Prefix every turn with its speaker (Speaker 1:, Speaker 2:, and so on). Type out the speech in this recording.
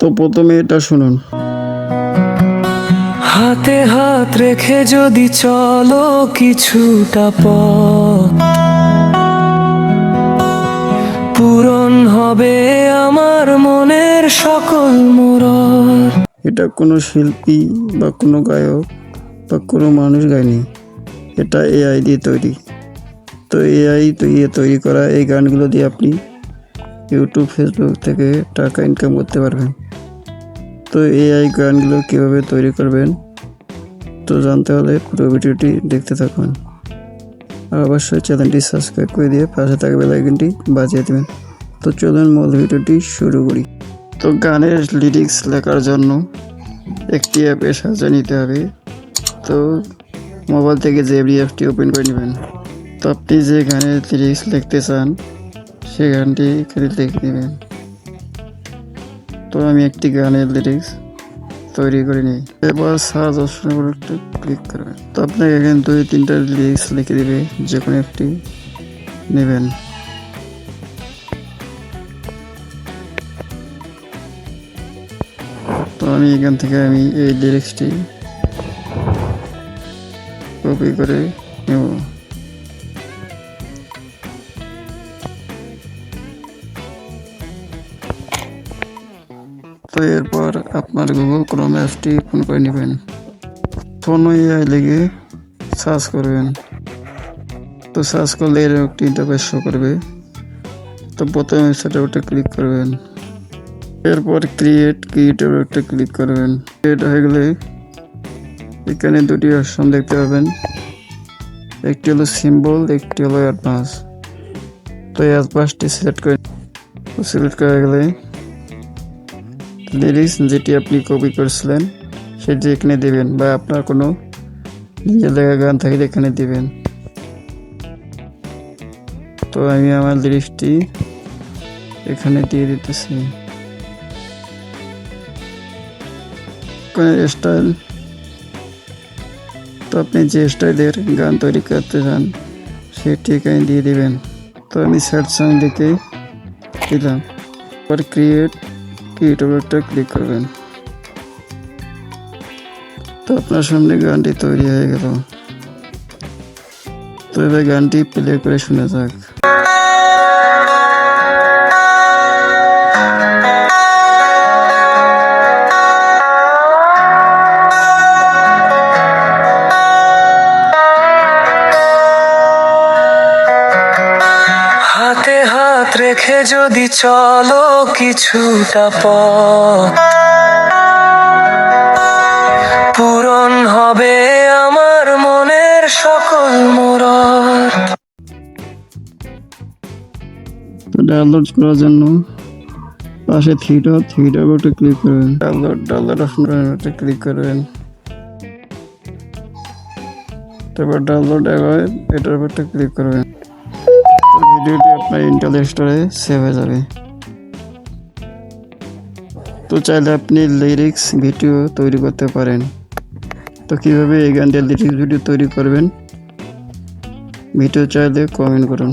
Speaker 1: তো প্রথমে এটা শুনুন।
Speaker 2: হাতে হাত রেখে যদি চলো কিছুটা পথ, পূরণ হবে আমার মনের সকল মুরাদ।
Speaker 1: এটা কোনো শিল্পী বা কোনো গায়ক বা কোনো মানুষ গায়নি, এটা এআই দিয়ে তৈরি। তো এআই দিয়ে তৈরি করা এই গানগুলো দিয়ে আপনি ইউটিউব, ফেসবুক থেকে টাকা ইনকাম করতে পারবেন। তো এআই গানগুলো কীভাবে তৈরি করবেন তো জানতে হলে পুরো ভিডিওটি দেখতে থাকুন। আর অবশ্যই চ্যানেলটি সাবস্ক্রাইব করে দিয়ে পাশে থাকা বেল আইকনটি বাজিয়ে দেবেন। তো চলুন মূল ভিডিওটি শুরু করি। তো গানের লিরিক্স লেখার জন্য একটি অ্যাপের সাহায্য নিতে হবে। তো মোবাইল থেকে জেবরি অ্যাপটি ওপেন করে নেবেন। তো আপনি যে গানের লিরিক্স লিখতে চান সেই গানটি এখানে লিখে নেবেন। তো আমি একটি গানের লিরিক্স তৈরি করে নিই। এবার সার্চ অপশনের উপর একটু ক্লিক করবেন। তো আপনাকে এখানে 2-3টা লিরিক্স লিখে দেবে, যে কোনো একটি নেবেন। তো আমি এখান থেকে এই লিরিক্সটি কপি করে নেব। তো এরপর আপনার গুগল ক্রোম অ্যাপটি ওপেন করে নেবেন। ফোন এআই লিখে সার্চ করবেন। তো সার্চ করলে এর একটি ইন্টারফেস শো করবে। তো প্রথমে ওয়েবসাইটের উপরে ক্লিক করবেন। এরপর ক্রিয়েটের উপরে ক্লিক করবেন। ক্রিয়েট হয়ে গেলে এখানে দুটি অপশন দেখতে পাবেন, একটি হলো সিম্বল, একটি হলো অ্যাডভান্স। তো এই অ্যাডভান্সটি সিলেক্ট করে গেলে লিরিক্স যেটি আপনি কপি করেছিলেন সেটি এখানে দেবেন, বা আপনার কোনো নিজের লেখা গান থাকলে এখানে দেবেন। তো আমি আমার লিরিক্সটি এখানে দিয়ে দিতেছি। স্টাইল, তো আপনি যে স্টাইলের গান তৈরি করতে চান সেটি এখানে দিয়ে দেবেন। তো আমি স্যাড সং লিখে দিলাম। পর ক্রিয়েটের একটা ক্লিক করবেন। তো আপনার সামনে গানটি তৈরি হয়ে গেল। তো এবার গানটি প্লে করে শোনা যাক।
Speaker 2: হাতে হাত রেখে যদি চলো কিছুটা পথ, পূরণ হবে আমার মনের সকল মুরাদ।
Speaker 1: তো ডাউনলোড করার জন্য পাশে থ্রিটার উপরে ক্লিক করবেন। ডাউনলোড অপশনে ক্লিক করবেন। তারপর ডাউনলোড এটার উপর ক্লিক করবেন। তো ভিডিওটি আপনার ইন্টারনেট স্টোরে সেভ হয়ে যাবে। তো চাইলে আপনি লিরিক্স ভিডিও তৈরি করতে পারেন। তো কীভাবে এই গানটির লিরিক্স ভিডিও তৈরি করবেন ভিডিও চাইলে কমেন্ট করুন।